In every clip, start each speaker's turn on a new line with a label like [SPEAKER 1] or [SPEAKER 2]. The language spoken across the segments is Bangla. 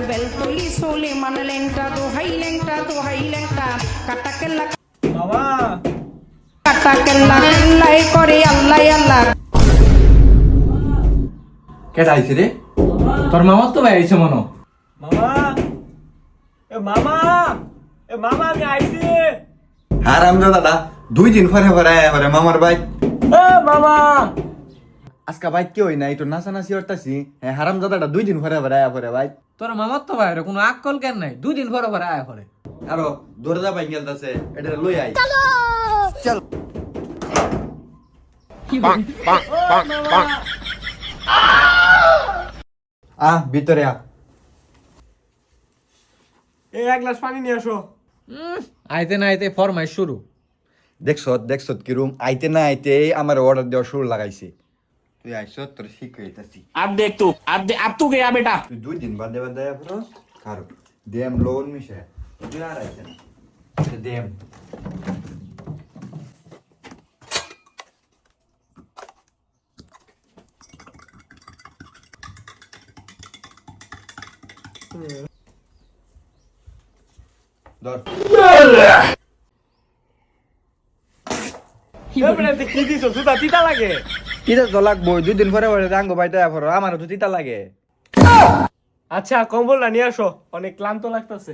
[SPEAKER 1] বেলতলি সোলে মানে লেংটা দোহাই লেংটা কাটাকেল্লা
[SPEAKER 2] মামা
[SPEAKER 1] কাটাকেল্লা কেল্লাই করে আল্লাহ আল্লাহ।
[SPEAKER 3] কেটা আইছে রে? তোর মামার তো ভাই আইছে মনো।
[SPEAKER 2] মামা মামা মামা আমি আইছি।
[SPEAKER 4] হারামজাদা 2 দিন পরে পরে আয়া পরে মামার ভাই
[SPEAKER 2] মামা
[SPEAKER 4] আজকা ভাই কি হই না একটু নাচানাচি করতাছি হ্যাঁ হারামজাদাটা 2 দিন পরে পরে আয়া পরে ভাই
[SPEAKER 3] তোর মামার তো ভাই কোনো আক্কল কেন নাই, 2 দিন পরে পরে আয়া করে।
[SPEAKER 4] আরো দরজা ভাই গেলতাছে এটা লই আই চল ভিতরে আ
[SPEAKER 2] এই এক গ্লাস পানি নিয়ে আসো।
[SPEAKER 3] আইতে না আইতে ফরমাইশ শুরু।
[SPEAKER 4] দেখছ কি রুম আইতে না আইতে আমার অর্ডার দেওয়া শুরু লাগাইছে। তুই আইছ তোর শিখাইতাছি
[SPEAKER 5] अब तू गया बेटा।
[SPEAKER 4] তুই 2 দিন বাদে বাদে আয়া পর কারো দেম লোন মিশে তুই আর আইছ না দেম ধর
[SPEAKER 2] কি দিছো সুতা তিতা লাগে।
[SPEAKER 4] তিতা তো লাগবো 2 দিন পরে পরে আঙ্গ বাইতে পর আমারও তো তিতা লাগে।
[SPEAKER 2] আচ্ছা কম্বলটা নিয়ে আসো, অনেক ক্লান্ত লাগতেছে।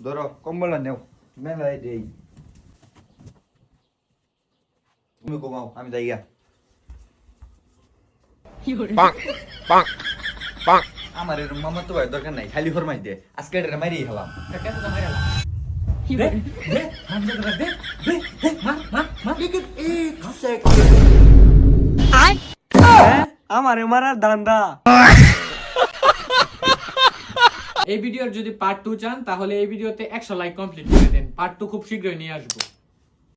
[SPEAKER 4] ধরো কম্বলটা নেও মেলাই দেই তুমি ঘুমাও আমি যাই গা। আমার এরকম মামা তো ভাই দরকার নাই খালি ফরমাই দে আজকে এটা মারি খেলাম।
[SPEAKER 2] আমার মারার ধান্দা।
[SPEAKER 3] এই ভিডিওর যদি পার্ট 2 চান তাহলে এই ভিডিওতে 100 লাইক কমপ্লিট করে দেন। পার্ট 2 খুব শীঘ্রই নিয়ে আসবো।